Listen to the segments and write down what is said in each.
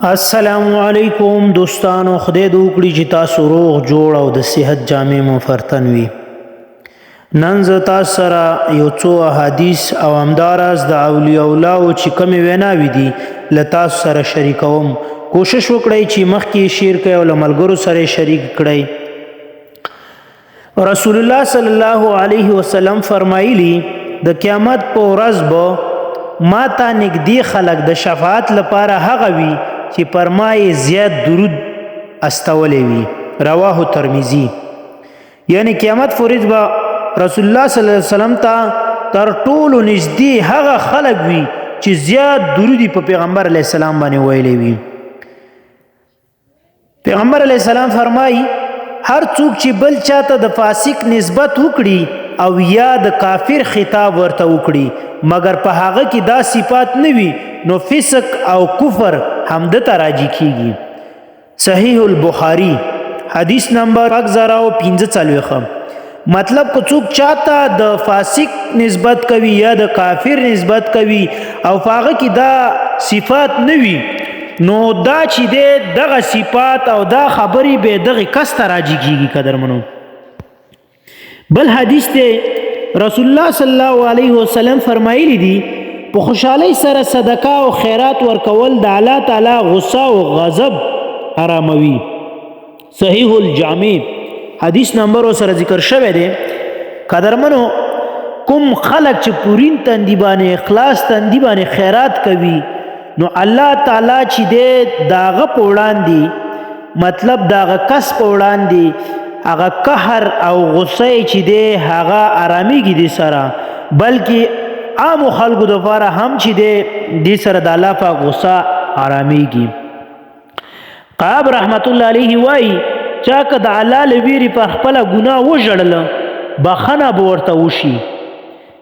السلام علیکم دوستانو، خدای دې وکړي چې تاسو روغ جوړ او د صحت جامې مو فرتن وي. نن زه تاسو سره یو څو احادیث او همداراز د اولیاء الله چې کومې ویناوې دي له تاسو سره شریکوم. کوشش وکړئ چې مخکې شیر کړئ او له ملګرو سره شریک کړئ. رسول الله صلی الله علیه وسلم فرمایلی د قیامت په ورځ به ما ته نږدې خلک د شفاعت لپاره هغه وي چې پر ما یې زیات درود استولی وي. رواه ترمذی. یعنی قیامت فورج به رسول الله صلی الله علیه وسلم ته تر ټولو نږدې هغه خلک وي چې زیات درود په پیغمبر علیه السلام باندې ویلی وي. پیغمبر علیه السلام فرمایي هر څوک چې بل چاته د فاسق نسبت وکړي او یا د کافر خطاب ورته وکړي مګر په هغه کې دا صفات نه وي نو فسق او کفر همدته راجع کیږي. صحیح البخاری حدیث نمبر 1045. مطلب که څوک چاته د فاسق نسبت کوي یا د کافر نسبت کوي او هغه کې دا صفات نه وي نو دا چې دغه صفات او دا خبرې به دغه کس ته راجع کیږي. قدرمنو بل حدیث ته رسول الله صلی الله علیه وسلم فرمایلی دي په خوشحالی سره صدقه او خیرات ورکول د الله تعالی غصه او غضب حراموي. صحیح الجامع حدیث نمبر سره ذکر شوی دی. قدرمنو کوم خلق چې پورین تندی باندې اخلاص تندی باندې خیرات کوي نو الله تعالی چې دی داغه په وړاندې مطلب داغه کس په وړاندې هغه قهر او غصه چې دی هغه آرامیږي دی سره بلکې عام خلکو دپاره هم چې دی سره د الله پاک غصه آرامیږي. قاب رحمت الله علیه وایي چا که د الله له ویرې په خپله ګناه وژړله بخښنه به ورته وشي.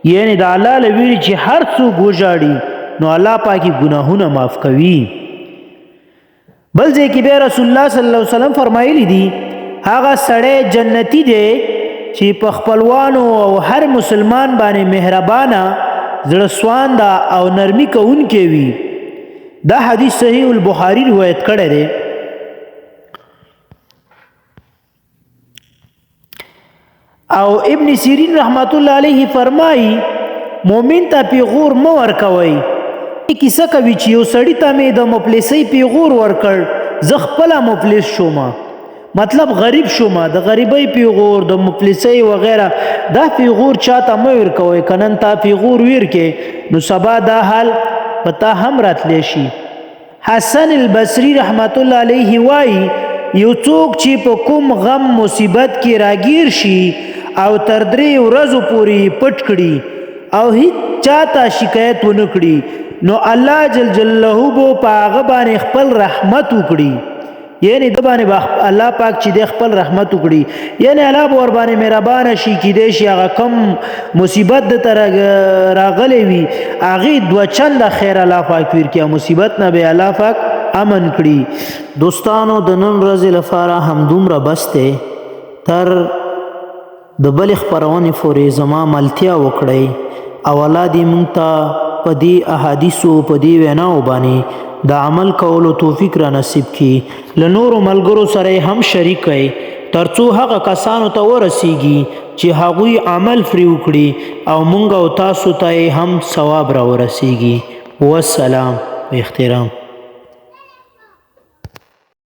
یعنې د الله له ویرې چې هر څوک وژاړي نو الله پاک یې ګناهونه معاف کوي. بل ځای کې بیا رسول الله صلی الله علیه وسلم فرمایلی دي هغه سړی جنتی دی چې په خپلوانو او هر مسلمان باندې مهربانه زړه سوانده او نرمی کوونکی وي. دا حدیث صحیح البخاری روایت کړی دی. او ابن سیرین رحمت الله علیه فرمایي مومن ته پیغور مه ورکوئ. کیسه کوي چې یو سړي ته مې د مفلسۍ پیغور ورکړ زه خپله مفلس شوم مطلب غریب شوم د غریبۍ پیغور د مفلسۍ وغیره دا پیغور چاته مه ورکوئ که نن تا پیغور ورکې نو سبا دا حال په تا هم راتلی شي. حسن البصري رحمت الله علیه وایي یو څوک چې په کوم غم مصیبت کې راګیر شي او تر 3 ورځو پورې پټ کړي او هیڅ چاته شکایت ونه کړي نو الله جل جلاله به په هغه باندې خپل رحمت وکړي. یعنی د باندې الله پاک چې د خپل رحمت وکړي یعنی الله به ور باندې مهربانه شي کیدای شي هغه کم مصیبت د تر راغلی وي هغه دوه چنده خیر الله پاک ورکړي او مصیبت نه به الله پاک امن کړي. دوستانو د نن ورځې لپاره همدومره بس دی. تر د بلې خپرونې پورې زما ملتیا وکړئ او الله دې موږ ته په دې احادیثو په دې ویناو باندې د عمل کولو توفیق را نصیب کړي. له نورو ملګرو سره هم شریک کړئ ترڅو هغه کسانو ته ورسیږي چې هغوی عمل پرې وکړي او موږ او تاسو ته هم ثواب را ورسیږي. والسلام. احترام.